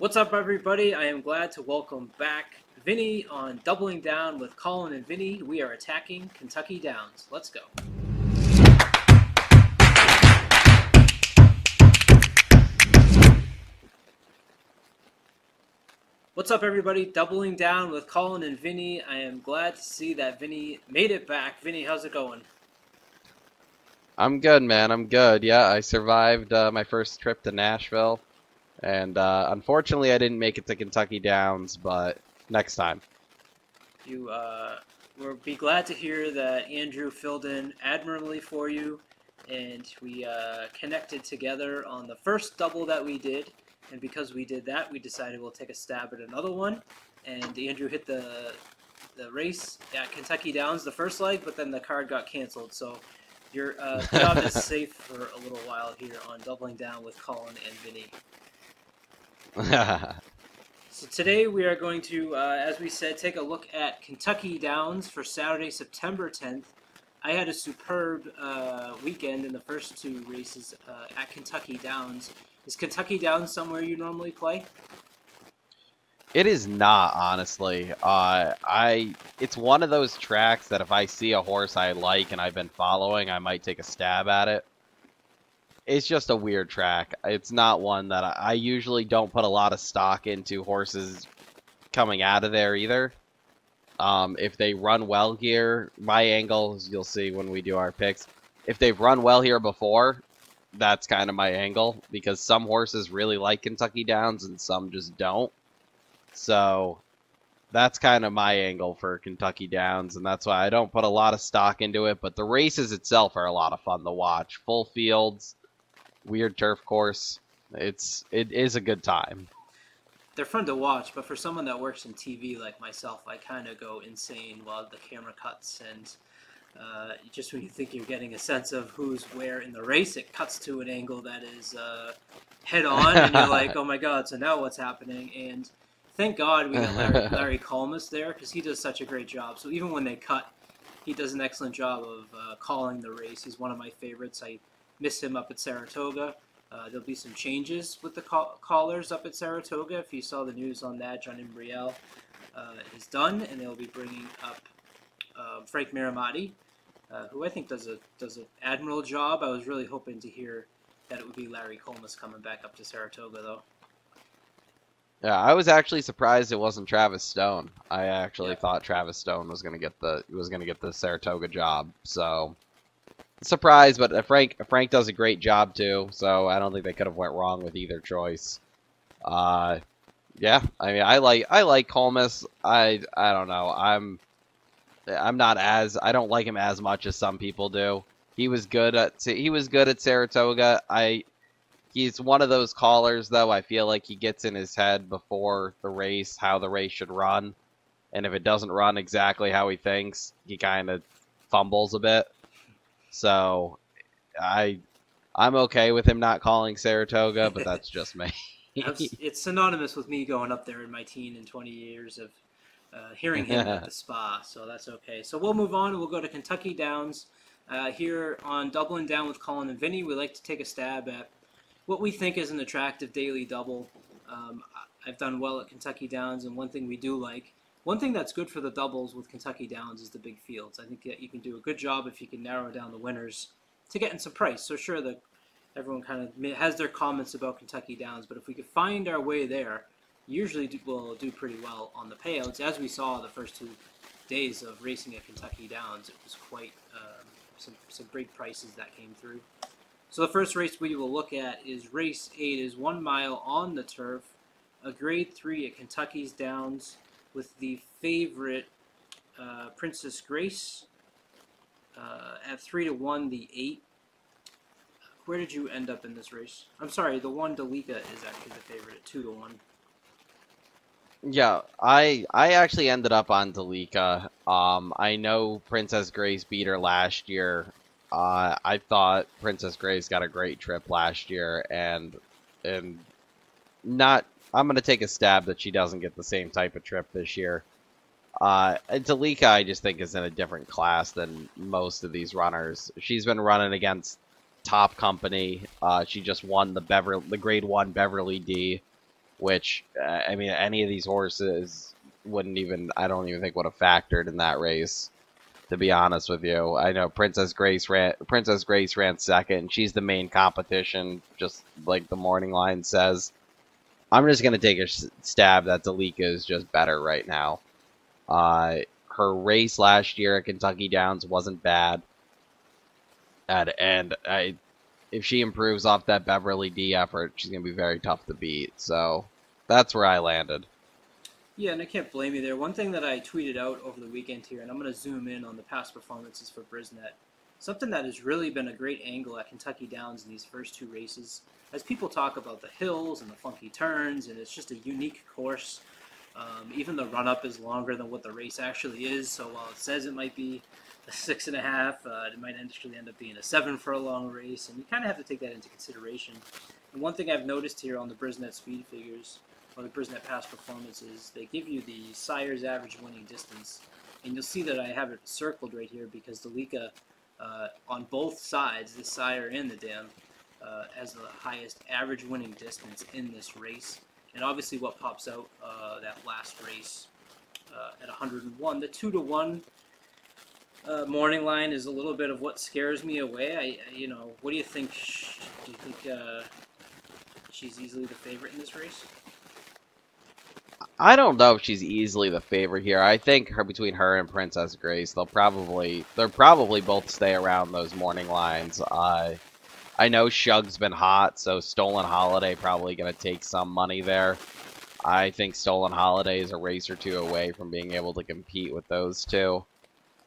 What's up, everybody? I am glad to welcome back Vinny on Doubling Down with Colin and Vinny. We are attacking Kentucky Downs. Let's go. What's up, everybody? Doubling Down with Colin and Vinny. I am glad to see that Vinny made it back. Vinny, how's it going? I'm good, man. I'm good. Yeah, I survived my first trip to Nashville, and unfortunately, I didn't make it to Kentucky Downs, but next time. You will be glad to hear that Andrew filled in admirably for you, and we connected together on the first double that we did. And because we did that, we decided we'll take a stab at another one. And Andrew hit the race at Kentucky Downs the first leg, but then the card got canceled. So your job is safe for a little while here on Doubling Down with Colin and Vinny. So today we are going to, as we said, take a look at Kentucky Downs for Saturday, September 10th. I had a superb weekend in the first two races at Kentucky Downs. Is Kentucky Downs somewhere you normally play? It is not, honestly. It's one of those tracks that if I see a horse I like and I've been following, I might take a stab at it. It's just a weird track. It's not one that I usually don't put a lot of stock into horses coming out of there either. If they run well here, my angle, as you'll see when we do our picks, if they've run well here before, that's kind of my angle, because some horses really like Kentucky Downs and some just don't. So that's kind of my angle for Kentucky Downs, and that's why I don't put a lot of stock into it. But the races itself are a lot of fun to watch. Full fields, weird turf course. It is a good time. They're fun to watch, but for someone that works in TV like myself, I kind of go insane while the camera cuts, and just when you think you're getting a sense of who's where in the race, it cuts to an angle that is head on, and you're like, oh my god, so now what's happening? And thank God we got Larry Colmus there, because he does such a great job. So even when they cut, he does an excellent job of calling the race. He's one of my favorites. I miss him up at Saratoga. There'll be some changes with the callers up at Saratoga. If you saw the news on that, John Imbriel is done, and they'll be bringing up Frank Miramati, who I think does an admirable job. I was really hoping to hear that it would be Larry Colmus coming back up to Saratoga, though. Yeah, I was actually surprised it wasn't Travis Stone. I actually thought Travis Stone was gonna get the Saratoga job. So surprised, but Frank does a great job too. So I don't think they could have went wrong with either choice. Yeah, I mean I like Colmus. I don't know. I don't like him as much as some people do. He was good at Saratoga. He's one of those callers, though. I feel like he gets in his head before the race how the race should run, and if it doesn't run exactly how he thinks, he kind of fumbles a bit. So I'm okay with him not calling Saratoga, but that's just me. It's synonymous with me going up there in my teen and 20 years of hearing him at the spa, so that's okay. So we'll move on. We'll go to Kentucky Downs. Here on Doubling Down with Colin and Vinny, we like to take a stab at what we think is an attractive daily double. I've done well at Kentucky Downs, and one thing we do like, one thing that's good for the doubles with Kentucky Downs is the big fields. I think that you can do a good job if you can narrow down the winners to getting some price. So sure, everyone kind of has their comments about Kentucky Downs, but if we could find our way there, usually we'll do pretty well on the payouts. As we saw the first 2 days of racing at Kentucky Downs, it was quite some great prices that came through. So the first race we will look at is race 8, is 1 mile on the turf, a grade 3 at Kentucky's Downs with the favorite Princess Grace at 3-1, the 8. Where did you end up in this race? I'm sorry, the 1 Delika is actually the favorite at 2-1. Yeah, I actually ended up on Delika. I know Princess Grace beat her last year. I thought Princess Grace got a great trip last year, and not. I'm gonna take a stab that she doesn't get the same type of trip this year. Delika, I just think, is in a different class than most of these runners. She's been running against top company. She just won the Grade 1 Beverly D. which, I mean, any of these horses wouldn't even, I don't even think would have factored in that race, to be honest with you. I know Princess Grace ran second. She's the main competition, just like the morning line says. I'm just going to take a stab that Delika is just better right now. Her race last year at Kentucky Downs wasn't bad. And if she improves off that Beverly D effort, she's going to be very tough to beat. So that's where I landed. Yeah, and I can't blame you there. One thing that I tweeted out over the weekend here, and I'm going to zoom in on the past performances for Brisnet. Something that has really been a great angle at Kentucky Downs in these first two races, as people talk about the hills and the funky turns, and it's just a unique course. Even the run-up is longer than what the race actually is, so while it says it might be a 6.5, it might actually end up being a 7 for a long race, and you kind of have to take that into consideration. And one thing I've noticed here on the Brisnet speed figures, or the Brisnet past performances, they give you the sire's average winning distance, and you'll see that I have it circled right here because Delika, on both sides, the sire and the dam, has the highest average winning distance in this race. And obviously what pops out that last race at 101, the 2-to-1 morning line is a little bit of what scares me away. What do you think? Do you think she's easily the favorite in this race? I don't know if she's easily the favorite here. I think between her and Princess Grace, they'll probably both stay around those morning lines. I know Shug's been hot, so Stolen Holiday probably going to take some money there. I think Stolen Holiday is a race or two away from being able to compete with those two.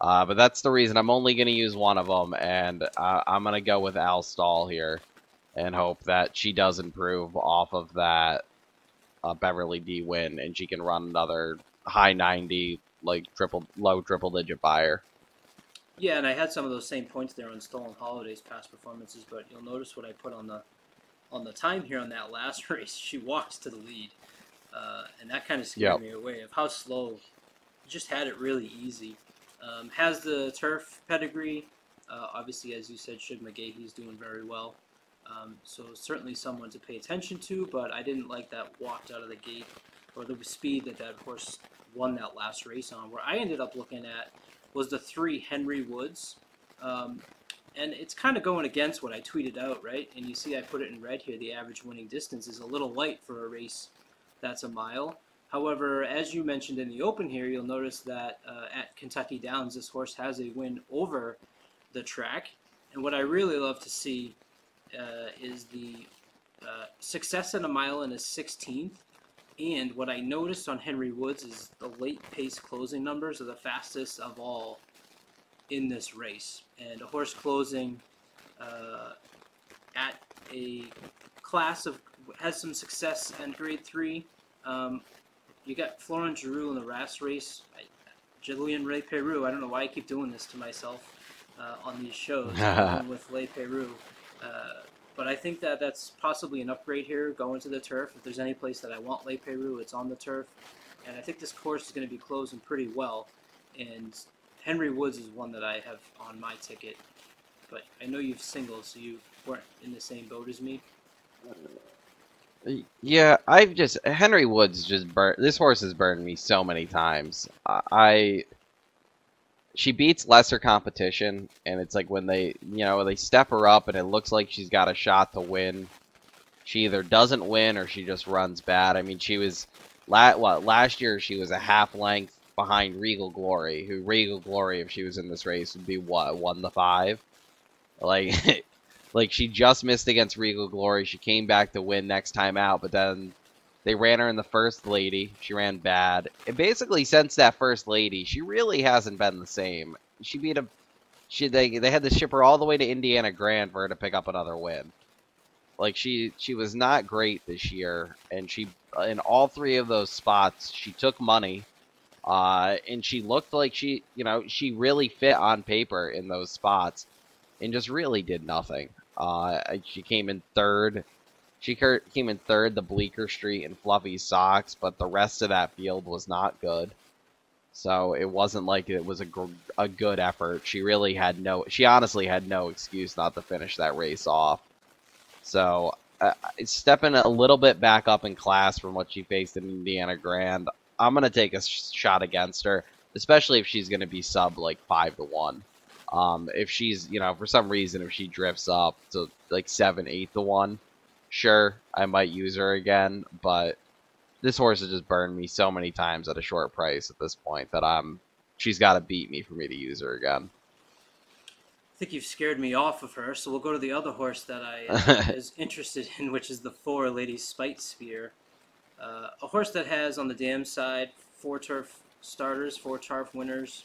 But that's the reason I'm only going to use one of them, and I'm going to go with Al Stall here and hope that she does improve off of that Beverly D win, and she can run another high 90, like low triple-digit buyer. Yeah, and I had some of those same points there on Stolen Holiday's past performances, but you'll notice what I put on the time here on that last race. She walks to the lead, and that kind of scared me away of how slow. Just had it really easy. Has the turf pedigree. Obviously, as you said, Shug McGahee's doing very well. So certainly someone to pay attention to, but I didn't like that walked out of the gate, or the speed that horse won that last race on. Where I ended up looking at was the 3 Henry Woods. And it's kind of going against what I tweeted out, right? And you see I put it in red here. The average winning distance is a little light for a race that's a mile. However, as you mentioned in the open here, you'll notice that at Kentucky Downs, this horse has a win over the track. And what I really love to see is the success at a mile in a 16th. And what I noticed on Henry Woods is the late pace closing numbers are the fastest of all in this race. And a horse closing at a class of has some success in Grade 3. You got Florent Giroux in the Ras race. Jillian Ray Peru. I don't know why I keep doing this to myself on these shows with Le Peru. But I think that that's possibly an upgrade here going to the turf. If there's any place that I want Le Peru, it's on the turf. And I think this course is going to be closing pretty well. And Henry Woods is one that I have on my ticket. But I know you've singled, so you weren't in the same boat as me. Yeah, Henry Woods this horse has burned me so many times. She beats lesser competition, and it's like when they step her up and it looks like she's got a shot to win, she either doesn't win or she just runs bad. I mean, she was, last year she was a half length behind Regal Glory, Regal Glory, if she was in this race, would be what, 1-5? Like, like she just missed against Regal Glory. She came back to win next time out, but then they ran her in the First Lady. She ran bad. And basically, since that First Lady, she really hasn't been the same. They had to ship her all the way to Indiana Grand for her to pick up another win. Like, she was not great this year, and in all 3 of those spots, she took money, and she looked like she really fit on paper in those spots, and just really did nothing. She came in third. She came in third, the Bleecker Street and Fluffy Socks, but the rest of that field was not good. So it wasn't like it was a good effort. She honestly had no excuse not to finish that race off. So stepping a little bit back up in class from what she faced in Indiana Grand. I'm gonna take a shot against her, especially if she's gonna be sub like 5-1. If she's, for some reason, if she drifts up to like 7-8-1, sure, I might use her again. But this horse has just burned me so many times at a short price at this point that she's got to beat me for me to use her again. I think you've scared me off of her, so we'll go to the other horse that I is interested in, which is the 4 Lady Spite Spear. A horse that has on the dam side 4 turf starters, 4 turf winners,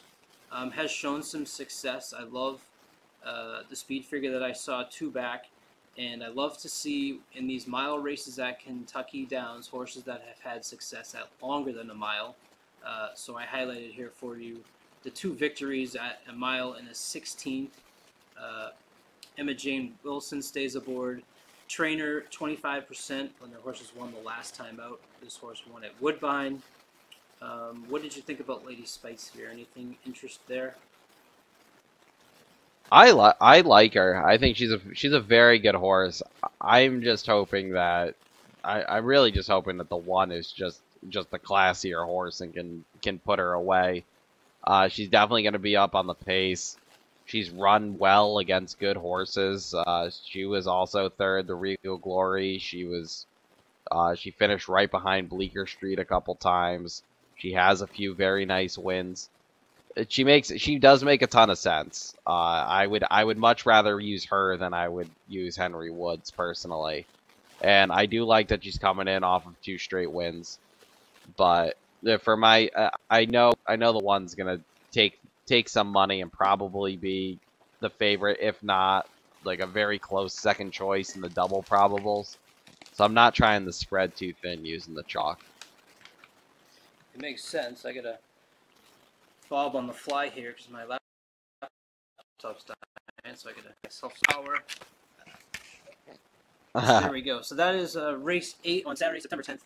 has shown some success. I love the speed figure that I saw 2 back, and I love to see in these mile races at Kentucky Downs horses that have had success at longer than a mile. So I highlighted here for you the 2 victories at a mile and a 16th. Emma Jane Wilson stays aboard. Trainer 25% when their horses won the last time out. This horse won at Woodbine. What did you think about Lady Spite Spear? Anything interest there? I like her. I think she's a very good horse. I'm just hoping that I'm really just hoping that the 1 is just the classier horse and can put her away. She's definitely going to be up on the pace. She's run well against good horses. She was also 3rd, the Regal Glory. She finished right behind Bleecker Street a couple times. She has a few very nice wins. She does make a ton of sense. I would much rather use her than I would use Henry Woods personally. And I do like that she's coming in off of 2 straight wins. But for my, I know the 1's gonna take some money and probably be the favorite, if not like a very close second choice in the double probables. So I'm not trying to spread too thin using the chalk. It makes sense. I gotta fob on the fly here because my laptop's dying, so I gotta self-power. So there we go. So that is race 8 on Saturday, September 10th.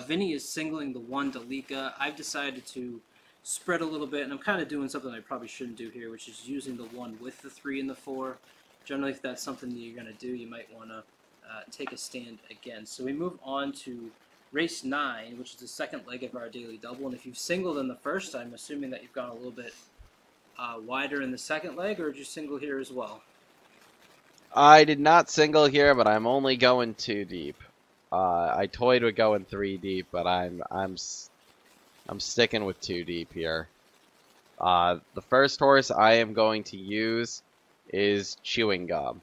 Vinny is singling the 1 Dalika. I've decided to spread a little bit, and I'm kind of doing something I probably shouldn't do here, which is using the 1 with the 3 and the 4. Generally, if that's something that you're going to do, you might want to take a stand against. So we move on to race 9, which is the second leg of our daily double. And if you've singled in the first, I'm assuming that you've gone a little bit wider in the second leg, or did you single here as well? I did not single here, but I'm only going 2 deep. I toyed with going 3 deep, but I'm sticking with 2 deep here. The first horse I am going to use is Chewing Gum.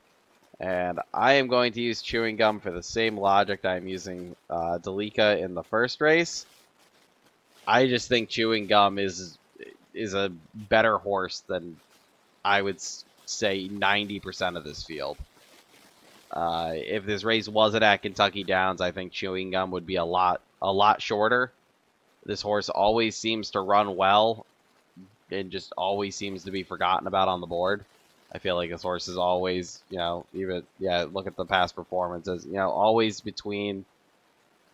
And I am going to use Chewing Gum for the same logic that I'm using Dalika in the first race. I just think Chewing Gum is a better horse than I would say 90% of this field. If this race wasn't at Kentucky Downs, I think Chewing Gum would be a lot shorter. This horse always seems to run well and just always seems to be forgotten about on the board. I feel like this horse is always, look at the past performances, always between,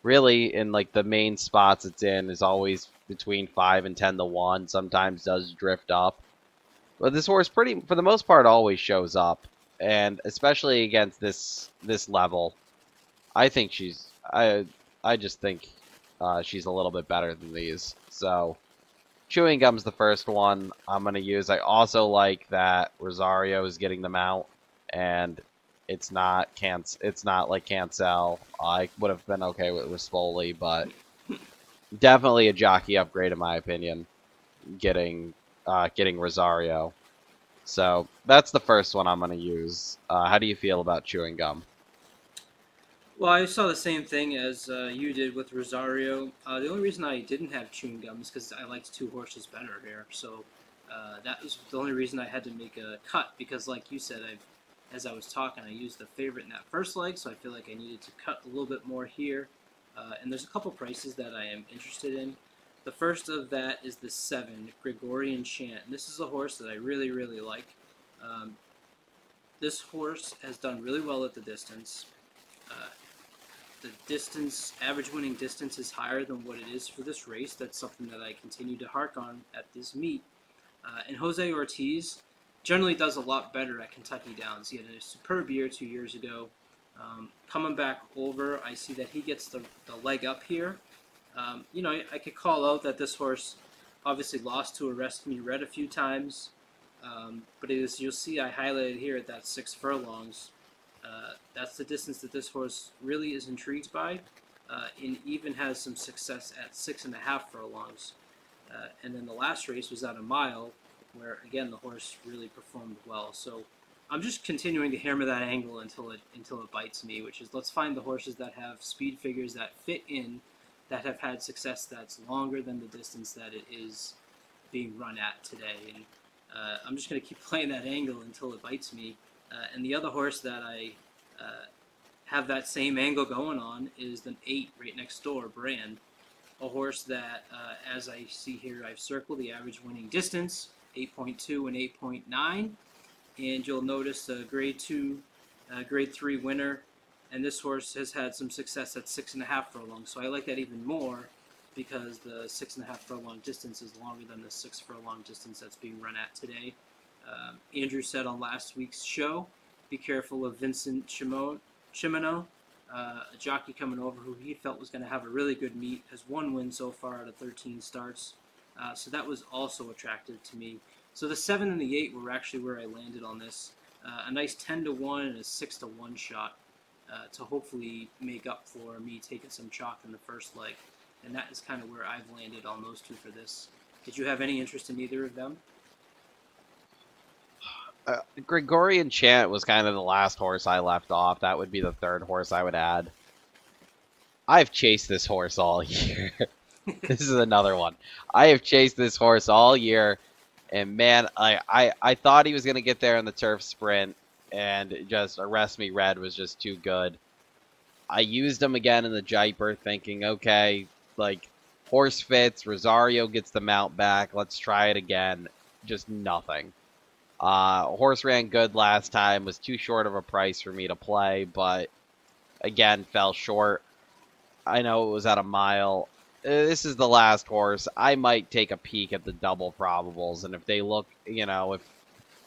really in like the main spots it's in is always between 5 and 10-1. Sometimes does drift up. But this horse for the most part always shows up. And especially against this level, I think I just think she's a little bit better than these. So Chewing Gum's the first one I'm going to use. I also like that Rosario is getting the mount, and it's not like Cancel. I would have been okay with Rispoli, but definitely a jockey upgrade in my opinion, getting Rosario. So that's the first one I'm going to use. How do you feel about Chewing Gum? Well, I saw the same thing as you did with Rosario. The only reason I didn't have Chewing Gum is because I liked 2 horses better here. So that was the only reason I had to make a cut, because like you said, as I was talking, I used the favorite in that first leg, so I feel like I needed to cut a little bit more here. And there's a couple prices that I am interested in. The first of that is the 7, Gregorian Chant. And this is a horse that I really, really like. This horse has done really well at the distance. The distance, average winning distance, is higher than what it is for this race. That's something that I continue to hark on at this meet. And Jose Ortiz generally does a lot better at Kentucky Downs. He had a superb year 2 years ago. Coming back over, I see that he gets the leg up here. You know, I could call out that this horse obviously lost to Arrest Me Red a few times, but you'll see I highlighted here at that 6 furlongs. That's the distance that this horse really is intrigued by, and even has some success at 6.5 furlongs. And then the last race was at a mile, where again the horse really performed well. So I'm just continuing to hammer that angle until it bites me, which is let's find the horses that have speed figures that fit in, that have had success that's longer than the distance that it is being run at today. And I'm just going to keep playing that angle until it bites me. And the other horse that I have that same angle going on is the 8 right next door, Brand. A horse that, as I see here, I've circled the average winning distance, 8.2 and 8.9. And you'll notice a grade 2, grade 3 winner. And this horse has had some success at 6.5 furlongs. So I like that even more because the 6.5 furlong distance is longer than the 6 furlong distance that's being run at today. Andrew said on last week's show, be careful of Vincent Chimeno, a jockey coming over who he felt was going to have a really good meet, has 1 win so far out of 13 starts. So that was also attractive to me. So the 7 and the 8 were actually where I landed on this. A nice 10-1 and a 6-1 shot to hopefully make up for me taking some chalk in the first leg. And that is kind of where I've landed on those two for this. Did you have any interest in either of them? Gregorian Chant was kind of the last horse I left off. That would be the third horse I would add. I've chased this horse all year. This is another one. I have chased this horse all year. And man, I thought he was going to get there in the turf sprint, and just Arrest Me Red was just too good. I used him again in the Jaipur thinking, okay, like, horse fits, Rosario gets the mount back, let's try it again. Just nothing. Horse ran good last time, was too short of a price for me to play, but again, fell short. I know it was at a mile. This is the last horse. I might take a peek at the double probables, and if they look, you know,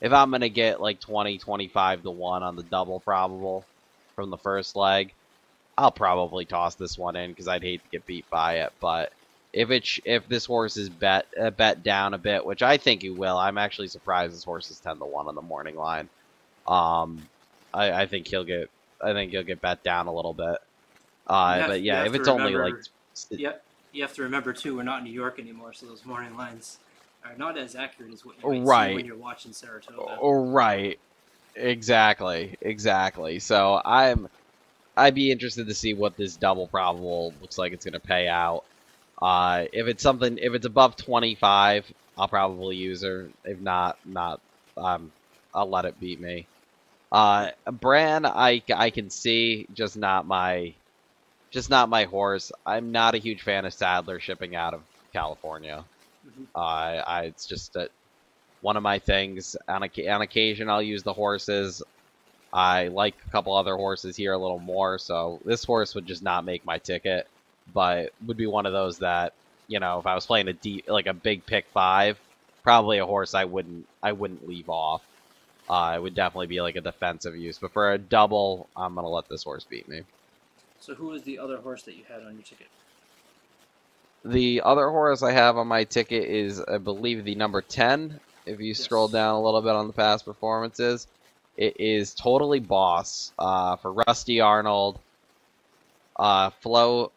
if I'm going to get like 20, 25 to 1 on the double probable from the first leg, I'll probably toss this one in because I'd hate to get beat by it. But if this horse is bet down a bit, which I think he will, I'm actually surprised this horse is 10 to 1 on the morning line. I think he'll get bet down a little bit. But yeah, if it's only like you have to remember too, we're not in New York anymore, so those morning lines are not as accurate as what you might see when you're watching Saratoga. Right. Exactly. So I'd be interested to see what this double probable looks like it's going to pay out. If it's above 25, I'll probably use her. If not, I'll let it beat me. Bran, I can see, just not my horse. I'm not a huge fan of Sadler shipping out of California. Mm-hmm. It's just one of my things. On occasion, I'll use the horses. I like a couple other horses here a little more, so this horse would just not make my ticket, but would be one of those that, you know, if I was playing a big pick 5, probably a horse I wouldn't leave off. It would definitely be like a defensive use, but for a double, I'm gonna let this horse beat me. So who is the other horse that you had on your ticket? The other horse I have on my ticket is, I believe, the number 10. If you scroll down a little bit on the past performances, it is Totally Boss for Rusty Arnold. Flo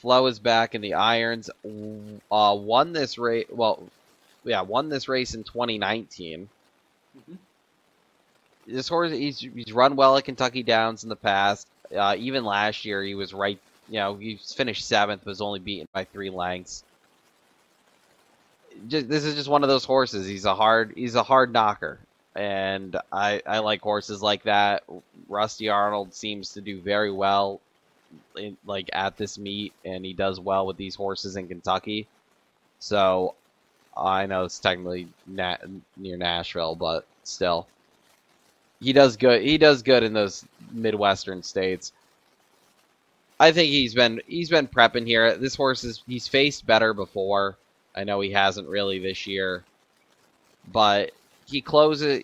is back in the irons. Won this race. Won this race in 2019. Mm-hmm. This horse, he's run well at Kentucky Downs in the past. Even last year, he was right. You know, he finished 7th, was only beaten by 3 lengths. This is just one of those horses. He's a hard knocker, and I like horses like that. Rusty Arnold seems to do very well, at this meet, and he does well with these horses in Kentucky. So I know it's technically near Nashville, but still, he does good. He does good in those Midwestern states. I think he's been prepping here. This horse he's faced better before. I know he hasn't really this year, but he closes.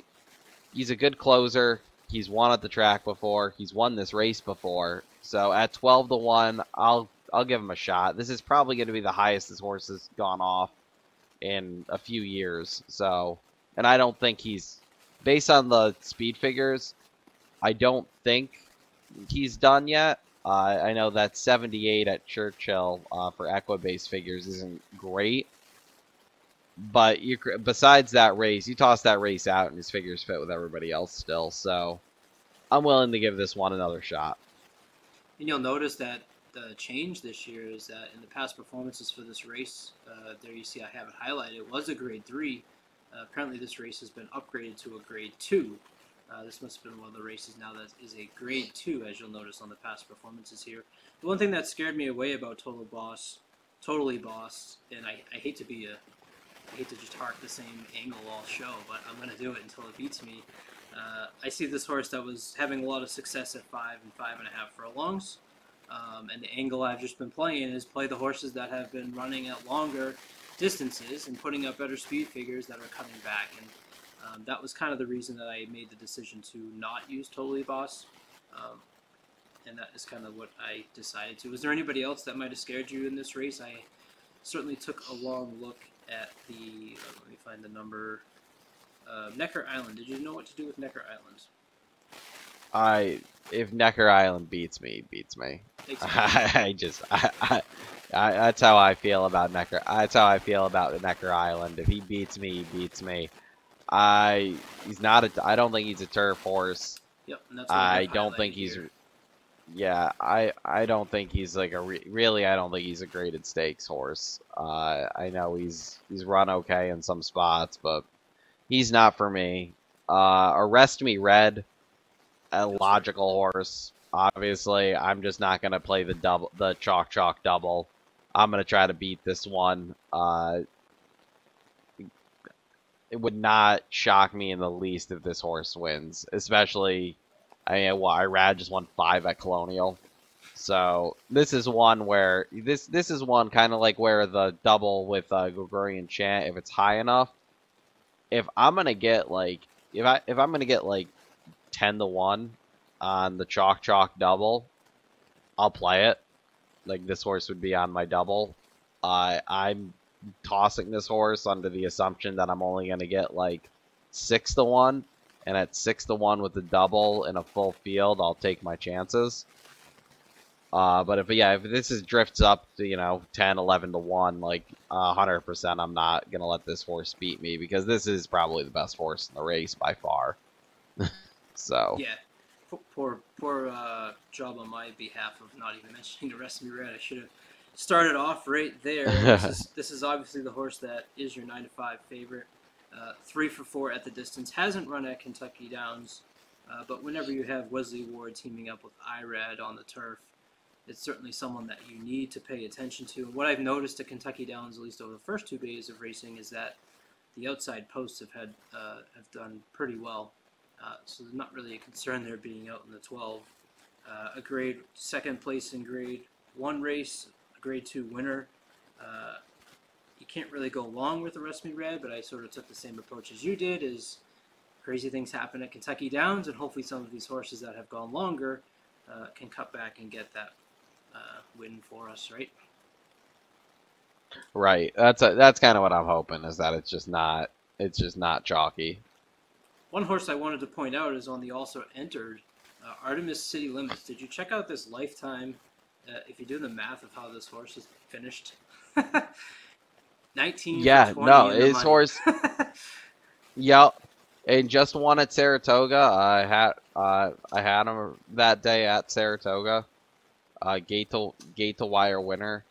He's a good closer. He's won at the track before. He's won this race before. So at 12-1, I'll give him a shot. This is probably going to be the highest this horse has gone off in a few years. So, and I don't think he's, based on the speed figures, I don't think he's done yet. I know that 78 at Churchill for Equibase figures isn't great. But besides that race, you toss that race out and his figures fit with everybody else still. So I'm willing to give this one another shot. And you'll notice that the change this year is that in the past performances for this race, there you see I have it highlighted, it was a grade 3. Apparently this race has been upgraded to a grade 2. This must have been one of the races now that is a grade 2, as you'll notice on the past performances here. The one thing that scared me away about Totally Boss, and I hate to just hark the same angle all show, but I'm going to do it until it beats me. I see this horse that was having a lot of success at 5 and 5.5 furlongs. And the angle I've just been playing is play the horses that have been running at longer distances and putting up better speed figures that are coming back. And that was kind of the reason that I made the decision to not use Totally Boss. And that is kind of what I decided to. Was there anybody else that might have scared you in this race? I certainly took a long look at the, let me find the number, Necker Island. Did you know what to do with Necker Island? If Necker Island beats me, he beats me. That's how I feel about Necker. That's how I feel about the Necker Island. If he beats me, he beats me. I don't think he's a turf horse. Yep, and that's what I don't think he's. Here. Yeah, I don't think he's like really. I don't think he's a graded stakes horse. I know he's run okay in some spots, but he's not for me. Arrest Me Red, a logical horse. Obviously, I'm just not gonna play the chalk double. I'm gonna try to beat this one. It would not shock me in the least if this horse wins, especially. Irad just won 5 at Colonial. So this is one where this is one kind of like where the double with Gregorian Chant, if it's high enough, if I'm gonna get like 10-1 on the chalk double, I'll play it. Like this horse would be on my double. I'm tossing this horse under the assumption that I'm only gonna get like 6-1. And at 6-1 with the double in a full field, I'll take my chances. But if this drifts up to 10, 11-1, like 100%, I'm not gonna let this horse beat me because this is probably the best horse in the race by far. So yeah, poor job on my behalf of not even mentioning Arrest Me Red. I should have started off right there. This is obviously the horse that is your 9-5 favorite. 3 for 4 at the distance. Hasn't run at Kentucky Downs, but whenever you have Wesley Ward teaming up with Irad on the turf, it's certainly someone that you need to pay attention to. And what I've noticed at Kentucky Downs, at least over the first 2 days of racing, is that the outside posts have done pretty well. So there's not really a concern there being out in the 12. A grade 2nd place in grade 1 race, a grade 2 winner. You can't really go long with Arrest Me Red, but I sort of took the same approach as you did, is crazy things happen at Kentucky Downs, and hopefully some of these horses that have gone longer can cut back and get that win for us, right? Right. That's kind of what I'm hoping, is that it's just not chalky. One horse I wanted to point out is on the also entered Artemis City Limits. Did you check out this lifetime? If you do the math of how this horse is finished. 19 yeah, for 20 no, in the his money. horse. Yep, and just won at Saratoga. I had him that day at Saratoga. Gate to wire winner.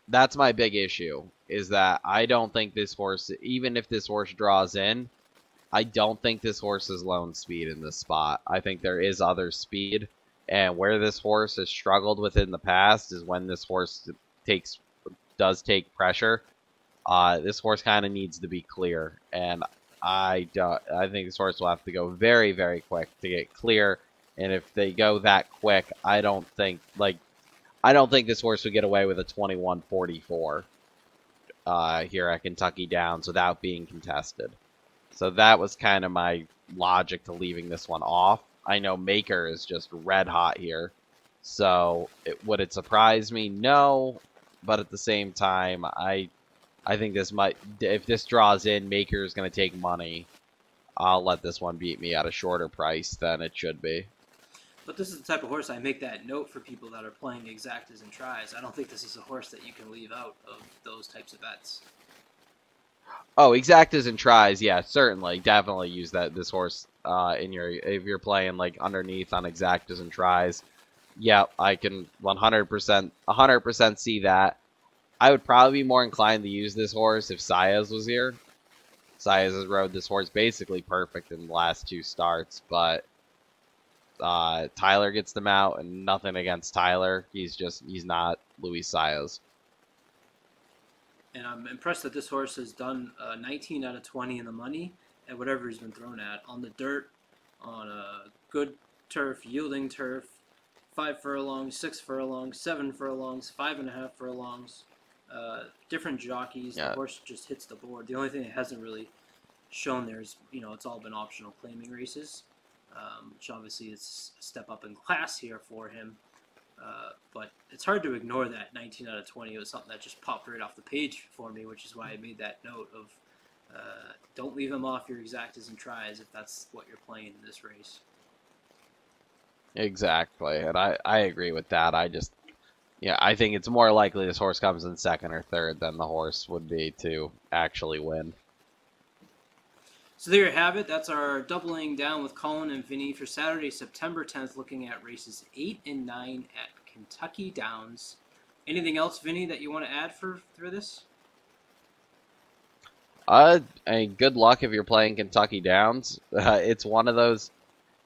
That's my big issue, is that I don't think this horse, even if this horse draws in, I don't think this horse is lone speed in this spot. I think there is other speed, and where this horse has struggled with in the past is when this horse does take pressure. This horse kind of needs to be clear, and I think this horse will have to go very, very quick to get clear. And if they go that quick, I don't think this horse would get away with a 21-44 here at Kentucky Downs without being contested. So that was kind of my logic to leaving this one off. I know Maker is just red hot here. So would it surprise me? No. But at the same time, I think this might, if this draws in, Maker is going to take money. I'll let this one beat me at a shorter price than it should be. But this is the type of horse I make that note for people that are playing exactas and tries. I don't think this is a horse that you can leave out of those types of bets. Oh, exactas and tries, yeah, certainly, definitely use this horse in your, if you're playing like underneath on exactas and tries. Yeah, I can 100% see that. I would probably be more inclined to use this horse if Saez was here. Saez has rode this horse basically perfect in the last 2 starts, but Tyler gets them out, and nothing against Tyler. He's not Luis Saez. And I'm impressed that this horse has done 19 out of 20 in the money at whatever he's been thrown at. On the dirt, on a good turf, yielding turf, 5 furlongs, 6 furlongs, 7 furlongs, 5.5 furlongs. Different jockeys. Yeah. The horse just hits the board. The only thing that hasn't really shown there is, it's all been optional claiming races, which obviously is a step up in class here for him. But it's hard to ignore that 19 out of 20. It was something that just popped right off the page for me, which is why I made that note of don't leave him off your exactas and tries if that's what you're playing in this race. Exactly, and I agree with that. I think it's more likely this horse comes in second or third than the horse would be to actually win. So there you have it. That's our doubling down with Colin and Vinny for Saturday, September 10th, looking at races 8 and 9 at Kentucky Downs. Anything else, Vinny, that you want to add for this? Good luck if you're playing Kentucky Downs. It's one of those.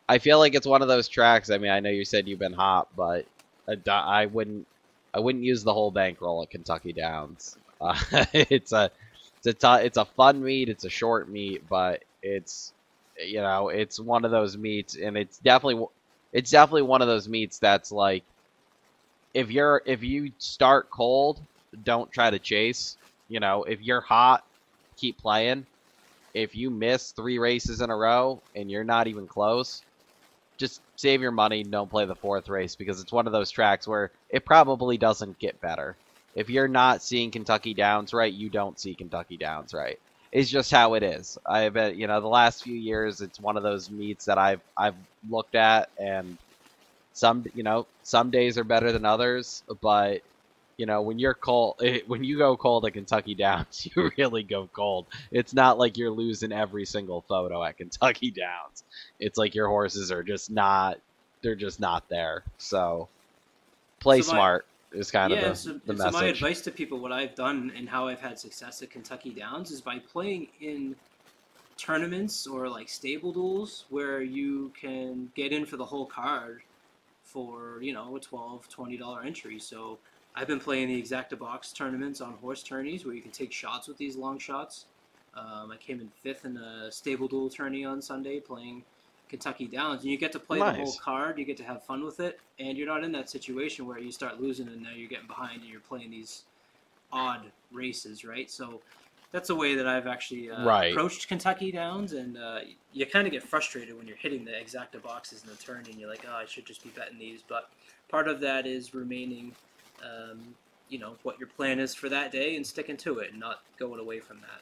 I feel like it's one of those tracks. I mean, I know you said you've been hot, but I wouldn't use the whole bankroll at Kentucky Downs. It's a fun meet. It's a short meet, but it's one of those meets, and it's definitely one of those meets that's like, if you start cold, don't try to chase. If you're hot, keep playing. If you miss 3 races in a row and you're not even close, just save your money. Don't play the 4th race, because it's one of those tracks where it probably doesn't get better. If you're not seeing Kentucky Downs right, you don't see Kentucky Downs right. It's just how it is. I bet the last few years, it's one of those meets that I've looked at, and some days are better than others. But when you're cold, when you go cold at Kentucky Downs, you really go cold. It's not like you're losing every single photo at Kentucky Downs. It's like your horses are just not. They're just not there. So play smart. Is kind of the message. So my advice to people, what I've done and how I've had success at Kentucky Downs, is by playing in tournaments or like stable duels where you can get in for the whole card for a $12, $20 entry. So I've been playing the exacta box tournaments on horse tourneys where you can take shots with these long shots. I came in 5th in a stable duel tourney on Sunday playing Kentucky Downs, and you get to play the whole card. You get to have fun with it, and you're not in that situation where you start losing and now you're getting behind and you're playing these odd races, right? So that's a way that I've actually approached Kentucky Downs, and you kind of get frustrated when you're hitting the exacta boxes in the tourney, and you're like, oh, I should just be betting these. But part of that is remaining, what your plan is for that day and sticking to it and not going away from that.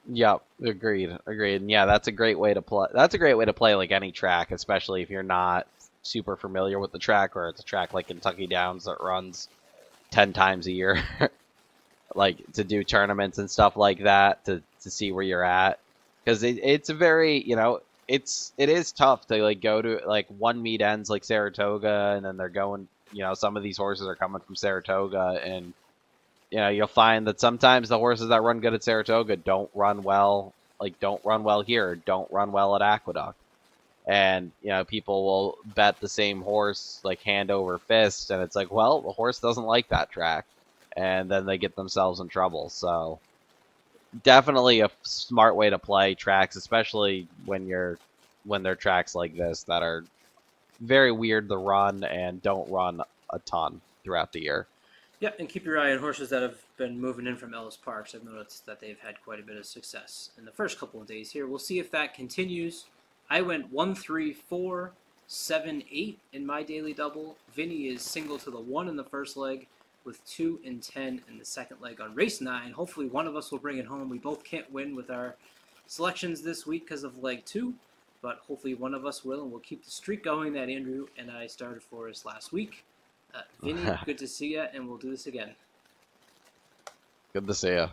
Yep, agreed. And yeah, that's a great way to play. That's a great way to play like any track, especially if you're not super familiar with the track, or it's a track like Kentucky Downs that runs 10 times a year, like to do tournaments and stuff like that to see where you're at, because it's a very it is tough to like go to like one meet ends like Saratoga, and then they're going some of these horses are coming from Saratoga, and you'll find that sometimes the horses that run good at Saratoga don't run well here, don't run well at Aqueduct. And, people will bet the same horse like hand over fist, and it's like, well, the horse doesn't like that track. And then they get themselves in trouble. So definitely a smart way to play tracks, especially when they're tracks like this that are very weird to run and don't run a ton throughout the year. Yeah, and keep your eye on horses that have been moving in from Ellis Parks. I've noticed that they've had quite a bit of success in the first couple of days here. We'll see if that continues. I went 1, 3, 4, 7, 8 in my daily double. Vinny is single to the 1 in the first leg with 2 and 10 in the second leg on race 9. Hopefully one of us will bring it home. We both can't win with our selections this week because of leg 2, but hopefully one of us will, and we'll keep the streak going that Andrew and I started for us last week. Vinny, good to see you, and we'll do this again. Good to see you.